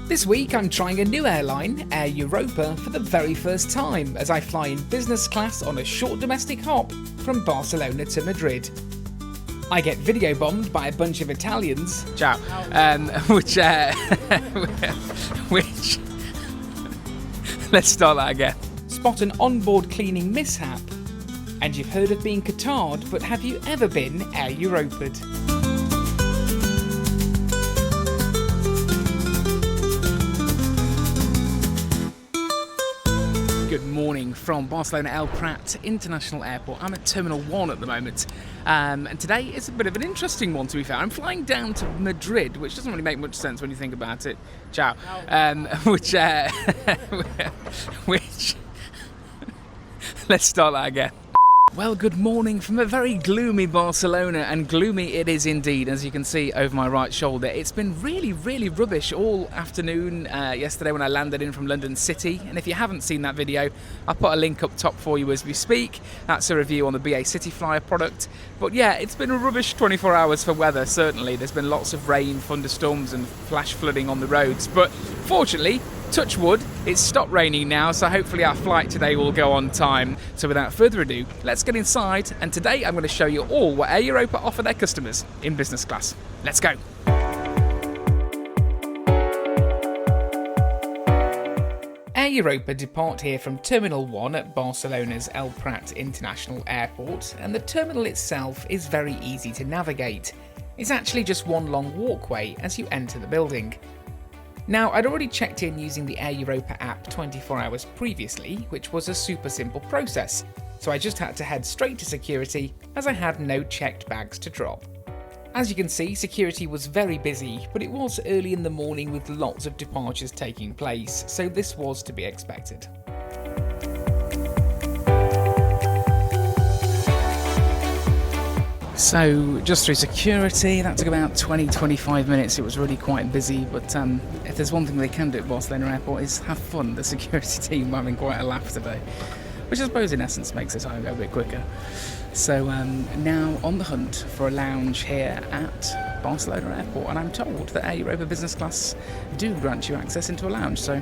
This week I'm trying a new airline, Air Europa, for the very first time as I fly in business class on a short domestic hop from Barcelona to Madrid. I get video bombed by a bunch of Italians. Ciao. Which let's start that again. Spot an onboard cleaning mishap. And you've heard of being Qatar'd, but have you ever been Air Europa'd? Good morning from Barcelona El Prat International Airport. I'm at Terminal 1 at the moment, and today is a bit of an interesting one, to be fair. I'm flying down to Madrid, which doesn't really make much sense when you think about it. Ciao. Which let's start that again. Well, good morning from a very gloomy Barcelona, and gloomy it is indeed, as you can see over my right shoulder. It's been really, really rubbish all afternoon yesterday when I landed in from London City, and if you haven't seen that video, I'll put a link up top for you as we speak. That's a review on the BA City Flyer product. But yeah, it's been a rubbish 24 hours for weather, certainly. There's been lots of rain, thunderstorms and flash flooding on the roads, but fortunately, touch wood, it's stopped raining now, so hopefully our flight today will go on time. So without further ado, let's get inside, and today I'm going to show you all what Air Europa offer their customers in business class. Let's go. Air Europa depart here from Terminal 1 at Barcelona's El Prat International Airport, and the terminal itself is very easy to navigate. It's actually just one long walkway as you enter the building. Now, I'd already checked in using the Air Europa app 24 hours previously, which was a super simple process, so I just had to head straight to security as I had no checked bags to drop. As you can see, security was very busy, but it was early in the morning with lots of departures taking place, so this was to be expected. So just through security, that took about 20-25 minutes. It was really quite busy, but if there's one thing they can do at Barcelona Airport is have fun. The security team were having quite a laugh today, which I suppose in essence makes the time go a bit quicker. So now on the hunt for a lounge here at Barcelona Airport, and I'm told that Air Europa Business Class do grant you access into a lounge, so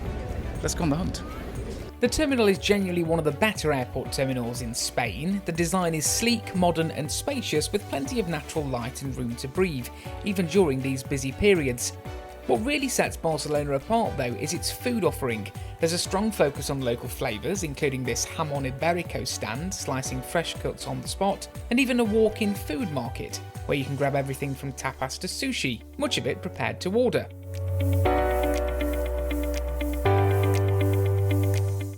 let's go on the hunt. The terminal is genuinely one of the better airport terminals in Spain. The design is sleek, modern and spacious, with plenty of natural light and room to breathe, even during these busy periods. What really sets Barcelona apart though is its food offering. There's a strong focus on local flavours, including this jamón ibérico stand, slicing fresh cuts on the spot, and even a walk-in food market, where you can grab everything from tapas to sushi, much of it prepared to order.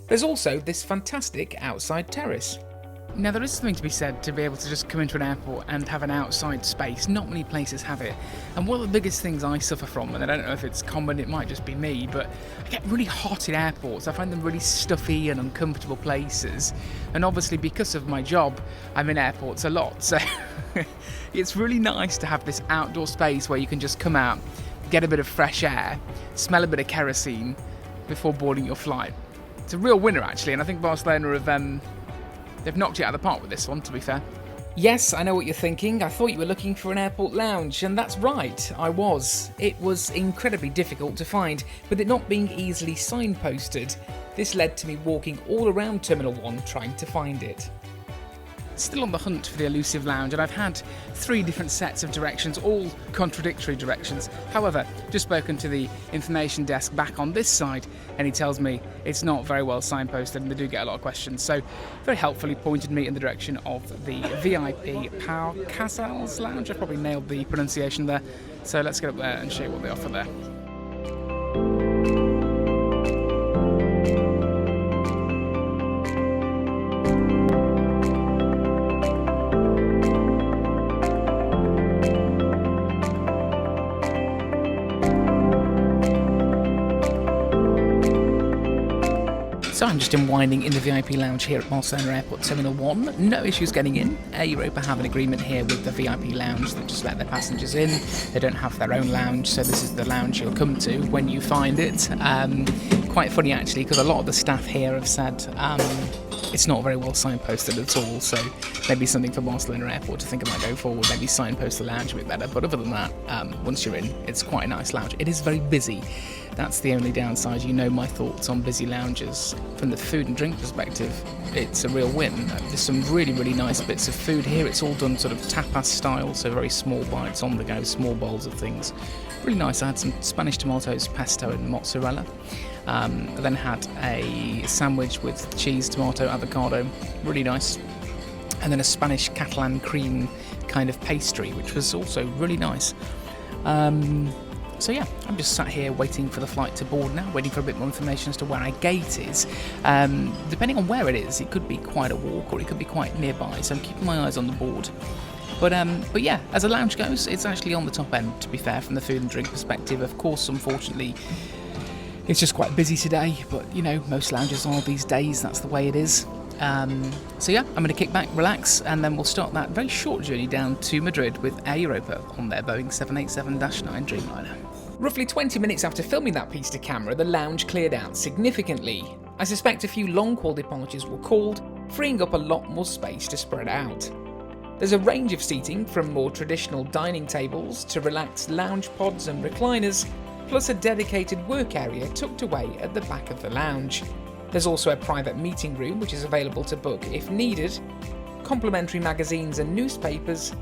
There's also this fantastic outside terrace. Now there is something to be said to be able to just come into an airport and have an outside space. Not many places have it. And one of the biggest things I suffer from, and I don't know if it's common, it might just be me, but I get really hot in airports. I find them really stuffy and uncomfortable places. And obviously because of my job, I'm in airports a lot. So it's really nice to have this outdoor space where you can just come out, get a bit of fresh air, smell a bit of kerosene before boarding your flight. It's a real winner actually, and I think Barcelona have they've knocked it out of the park with this one, to be fair. Yes, I know what you're thinking. I thought you were looking for an airport lounge, and that's right, I was. It was incredibly difficult to find, with it not being easily signposted. This led to me walking all around Terminal 1 trying to find it. Still on the hunt for the elusive lounge, and I've had 3 different sets of directions, all contradictory directions. However, just spoken to the information desk back on this side, and he tells me it's not very well signposted and they do get a lot of questions. So very helpfully pointed me in the direction of the VIP Pau Casals Lounge. I probably nailed the pronunciation there. So let's get up there and show you what they offer there. So I'm just unwinding in the VIP lounge here at Barcelona Airport Terminal 1. No issues getting in. Air Europa have an agreement here with the VIP lounge that just let their passengers in. They don't have their own lounge, so this is the lounge you'll come to when you find it. Quite funny actually, because a lot of the staff here have said it's not very well signposted at all, so maybe something for Barcelona Airport to think about going forward, maybe signpost the lounge a bit better. But other than that, once you're in, it's quite a nice lounge. It is very busy. That's the only downside. You know my thoughts on busy lounges. From the food and drink perspective, it's a real win. There's some really, really nice bits of food here. It's all done sort of tapas style, so very small bites on the go, small bowls of things. Really nice. I had some Spanish tomatoes, pesto and mozzarella. I then had a sandwich with cheese, tomato, avocado. Really nice. And then a Spanish Catalan cream kind of pastry, which was also really nice. So yeah, I'm just sat here waiting for the flight to board now, waiting for a bit more information as to where our gate is. Depending on where it is, it could be quite a walk or it could be quite nearby, so I'm keeping my eyes on the board. But yeah, as a lounge goes, it's actually on the top end, to be fair, from the food and drink perspective. Of course, unfortunately, it's just quite busy today, but you know, most lounges are these days, that's the way it is. So yeah, I'm going to kick back, relax, and then we'll start that very short journey down to Madrid with Air Europa on their Boeing 787-9 Dreamliner. Roughly 20 minutes after filming that piece to camera, the lounge cleared out significantly. I suspect a few long-haul departures were called, freeing up a lot more space to spread out. There's a range of seating from more traditional dining tables to relaxed lounge pods and recliners, plus a dedicated work area tucked away at the back of the lounge. There's also a private meeting room which is available to book if needed, complimentary magazines and newspapers,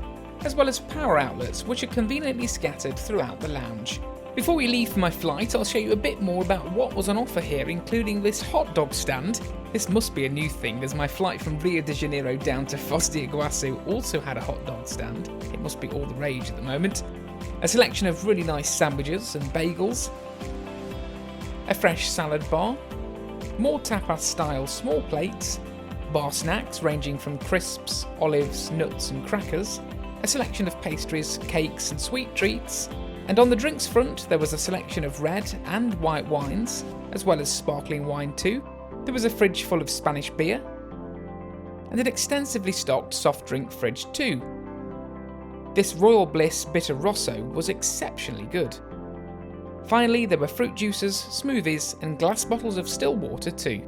as well as power outlets which are conveniently scattered throughout the lounge. Before we leave for my flight, I'll show you a bit more about what was on offer here, including this hot dog stand. This must be a new thing, as my flight from Rio de Janeiro down to Foz do Iguaçu also had a hot dog stand. It must be all the rage at the moment. A selection of really nice sandwiches and bagels, a fresh salad bar, more tapas-style small plates, bar snacks ranging from crisps, olives, nuts and crackers, a selection of pastries, cakes and sweet treats, and on the drinks front there was a selection of red and white wines, as well as sparkling wine too. There was a fridge full of Spanish beer, and an extensively stocked soft drink fridge too. This Royal Bliss Bitter Rosso was exceptionally good. Finally, there were fruit juices, smoothies and glass bottles of still water too.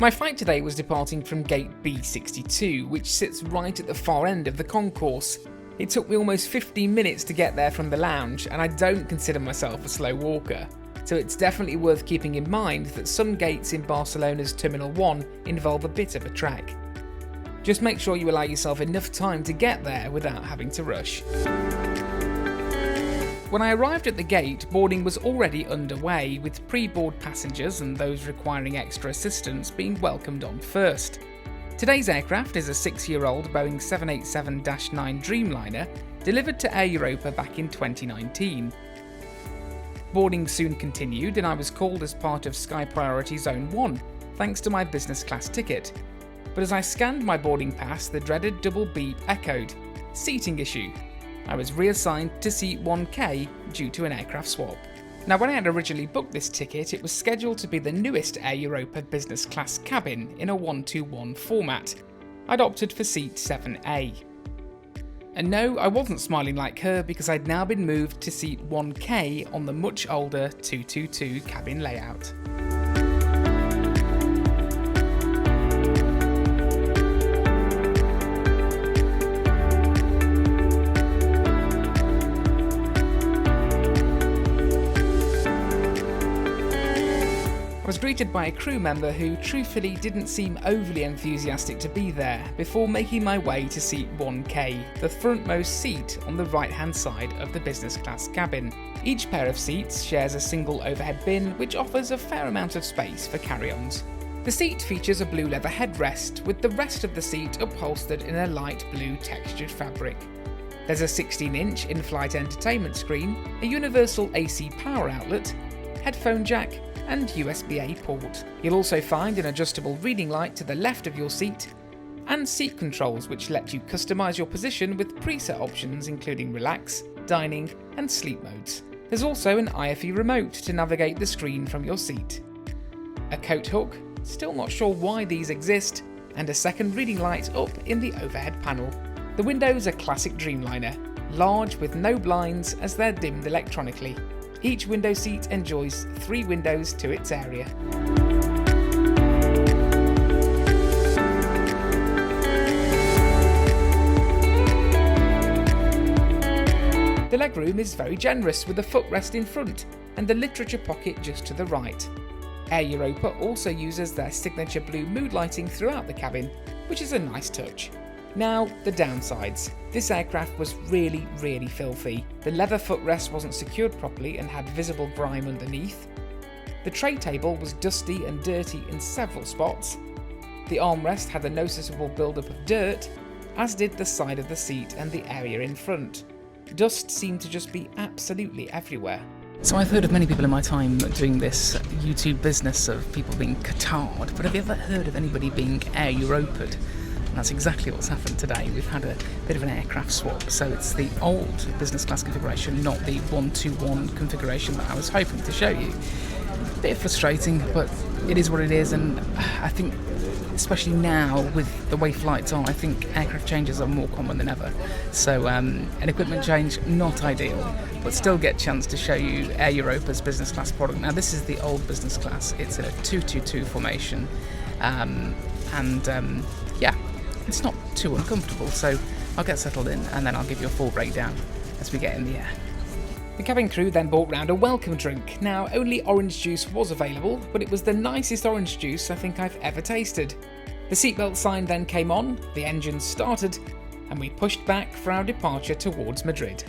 My flight today was departing from gate B62, which sits right at the far end of the concourse. It took me almost 15 minutes to get there from the lounge, and I don't consider myself a slow walker, so it's definitely worth keeping in mind that some gates in Barcelona's Terminal 1 involve a bit of a trek. Just make sure you allow yourself enough time to get there without having to rush. When I arrived at the gate, boarding was already underway, with pre-board passengers and those requiring extra assistance being welcomed on first. Today's aircraft is a 6-year-old Boeing 787-9 Dreamliner, delivered to Air Europa back in 2019. Boarding soon continued, and I was called as part of Sky Priority Zone 1, thanks to my business class ticket. But as I scanned my boarding pass, the dreaded double beep echoed. Seating issue. I was reassigned to seat 1K due to an aircraft swap. Now, when I had originally booked this ticket, it was scheduled to be the newest Air Europa business class cabin in a 1-2-1 format. I'd opted for seat 7A. And no, I wasn't smiling like her, because I'd now been moved to seat 1K on the much older 222 cabin layout. I was greeted by a crew member who truthfully didn't seem overly enthusiastic to be there, before making my way to seat 1K, the frontmost seat on the right hand side of the business class cabin. Each pair of seats shares a single overhead bin, which offers a fair amount of space for carry-ons. The seat features a blue leather headrest, with the rest of the seat upholstered in a light blue textured fabric. There's a 16-inch in-flight entertainment screen, a universal AC power outlet, headphone jack, and USB-A port. You'll also find an adjustable reading light to the left of your seat, and seat controls which let you customise your position with preset options including relax, dining and sleep modes. There's also an IFE remote to navigate the screen from your seat. A coat hook, still not sure why these exist, and a second reading light up in the overhead panel. The windows are classic Dreamliner, large with no blinds as they're dimmed electronically. Each window seat enjoys 3 windows to its area. The legroom is very generous with a footrest in front and the literature pocket just to the right. Air Europa also uses their signature blue mood lighting throughout the cabin, which is a nice touch. Now, the downsides. This aircraft was really filthy. The leather footrest wasn't secured properly and had visible grime underneath. The tray table was dusty and dirty in several spots. The armrest had a noticeable build-up of dirt, as did the side of the seat and the area in front. Dust seemed to just be absolutely everywhere. So I've heard of many people in my time doing this YouTube business of people being Qatared, but have you ever heard of anybody being Air Europa'd? And that's exactly what's happened today. We've had a bit of an aircraft swap, so it's the old business class configuration, not the 121 configuration that I was hoping to show you. A bit frustrating, but it is what it is, and I think especially now with the way flights are, I think aircraft changes are more common than ever. So an equipment change, not ideal, but still get a chance to show you Air Europa's business class product. Now this is the old business class, it's a 222 formation, yeah, it's not too uncomfortable, so I'll get settled in and then I'll give you a full breakdown as we get in the air. The cabin crew then brought round a welcome drink. Now, only orange juice was available, but it was the nicest orange juice I think I've ever tasted. The seatbelt sign then came on, the engines started, and we pushed back for our departure towards Madrid.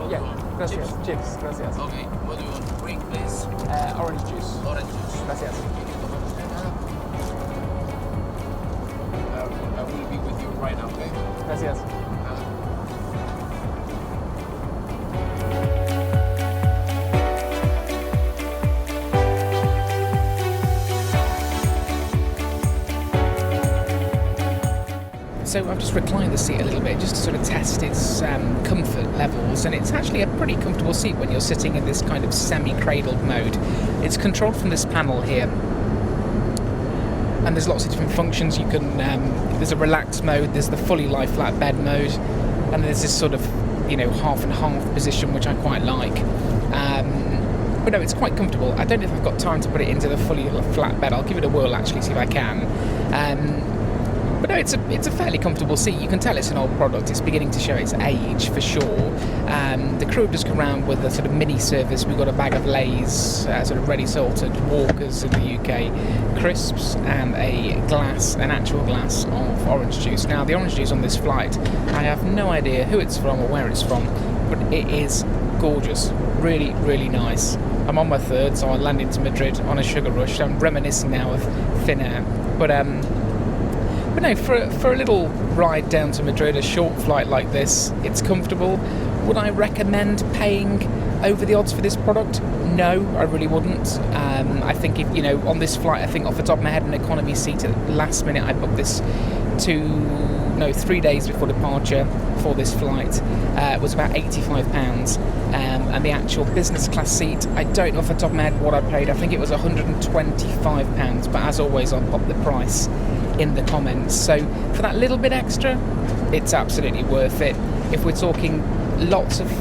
Yeah, gracias. Chips, gracias. Okay, what do you want to drink, please? Orange juice. Orange juice. Gracias. I will be with you right now, okay? Gracias. So I've just reclined the seat a little bit just to sort of test its comfort levels, and it's actually a pretty comfortable seat when you're sitting in this kind of semi-cradled mode. It's controlled from this panel here, and there's lots of different functions. You can there's a relaxed mode, there's the fully lie flat bed mode, and there's this sort of half and half position which I quite like. But no, it's quite comfortable. I don't know if I've got time to put it into the fully flat bed. I'll give it a whirl actually, see if I can. But no, it's a fairly comfortable seat. You can tell it's an old product. It's beginning to show its age for sure. The crew have just come around with a sort of mini service. We've got a bag of Lay's, sort of ready salted Walkers in the UK, crisps, and an actual glass of orange juice. Now, the orange juice on this flight, I have no idea who it's from or where it's from, but it is gorgeous. Really, really nice. I'm on my third, so I land into Madrid on a sugar rush. I'm reminiscing now of thin air. But no, for a little ride down to Madrid, a short flight like this, it's comfortable. Would I recommend paying over the odds for this product? No, I really wouldn't. I think if on this flight, I think off the top of my head, an economy seat at the last minute, I booked this 3 days before departure for this flight. It was about £85. And the actual business class seat, I don't know off the top of my head what I paid. I think it was £125, but as always, I'll pop the price in the comments. So for that little bit extra, it's absolutely worth it. If we're talking lots of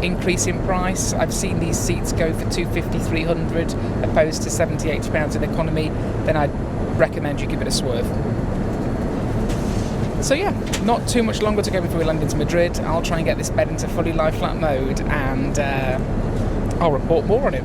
increase in price, I've seen these seats go for £250, £300 opposed to £70, £80 in economy, then I'd recommend you give it a swerve. So yeah, not too much longer to go before we land into Madrid. I'll try and get this bed into fully lie flat mode, and I'll report more on it.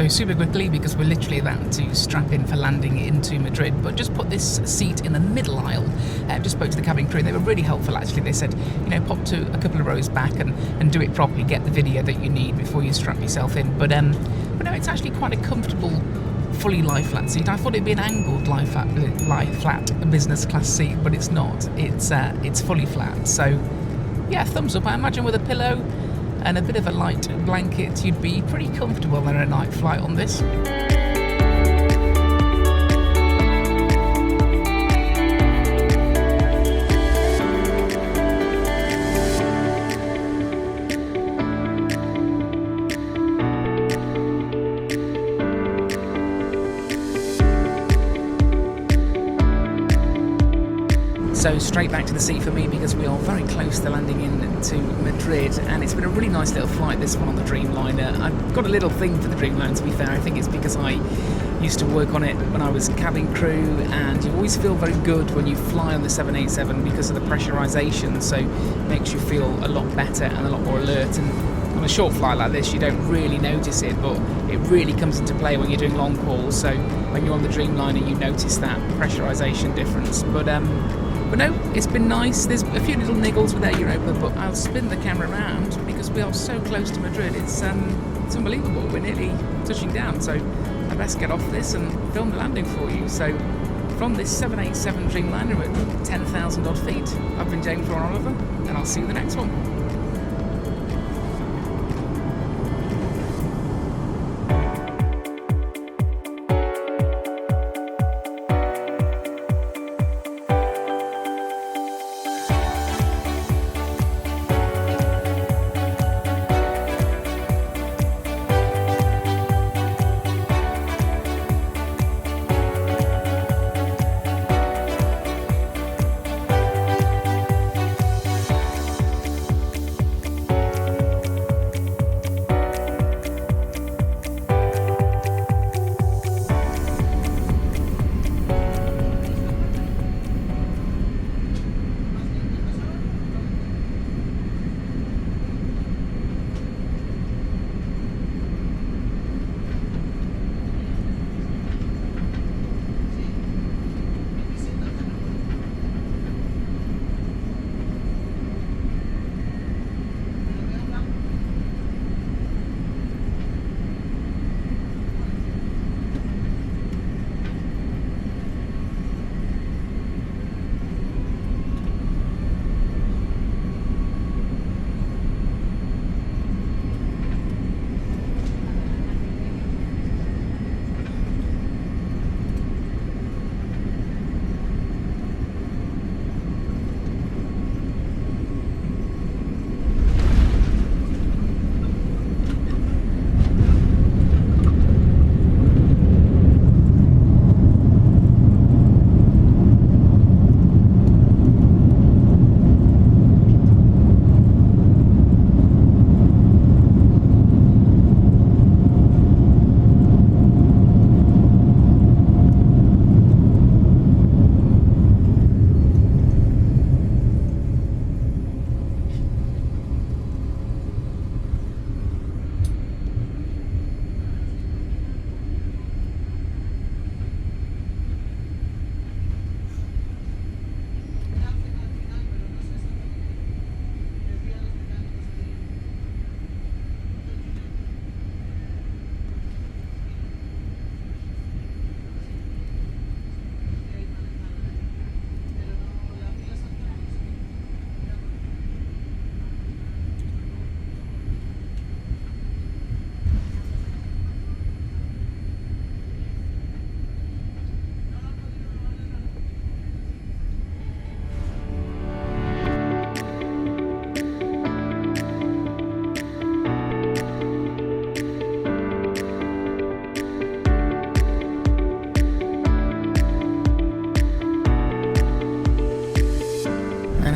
Super quickly, because we're literally about to strap in for landing into Madrid, but just put this seat in the middle aisle. Just spoke to the cabin crew. They were really helpful actually. They said, pop to a couple of rows back and do it properly, get the video that you need before you strap yourself in. But no, it's actually quite a comfortable fully lie flat seat. I thought it'd be an angled lie flat business class seat, but it's not. It's fully flat. So yeah, thumbs up. I imagine with a pillow and a bit of a light blanket, you'd be pretty comfortable on a night flight on this. So straight back to the seat for me, because we are very close to landing into Madrid, and it's been a really nice little flight, this one on the Dreamliner. I've got a little thing for the Dreamliner, to be fair. I think it's because I used to work on it when I was cabin crew, and you always feel very good when you fly on the 787 because of the pressurisation, so it makes you feel a lot better and a lot more alert. And on a short flight like this, you don't really notice it, but it really comes into play when you're doing long hauls. So when you're on the Dreamliner, you notice that pressurisation difference. But no, it's been nice. There's a few little niggles with Air Europa, but I'll spin the camera around because we are so close to Madrid. It's unbelievable. We're nearly touching down, so I best get off this and film the landing for you. So from this 787 Dreamliner at 10,000 odd feet, I've been James Ron Oliver, and I'll see you in the next one.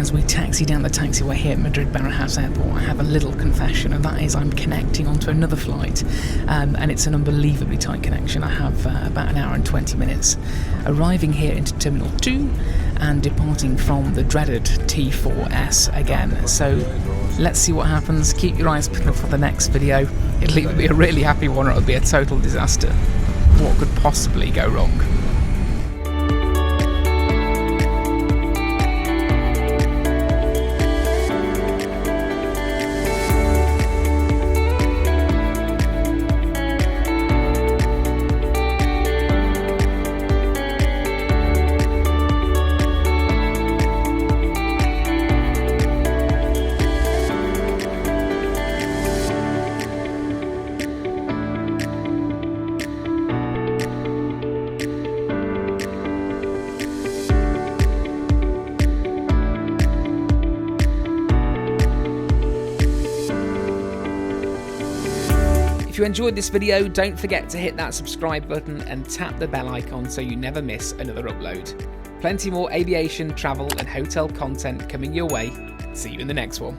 as we taxi down the taxiway here at Madrid-Barajas Airport, I have a little confession, and that is I'm connecting onto another flight, and it's an unbelievably tight connection. I have about an hour and 20 minutes. Arriving here into Terminal 2 and departing from the dreaded T4S again. So let's see what happens. Keep your eyes peeled for the next video. It'll either be a really happy one or it'll be a total disaster. What could possibly go wrong? If you enjoyed this video, don't forget to hit that subscribe button and tap the bell icon so you never miss another upload. Plenty more aviation, travel and hotel content coming your way. See you in the next one.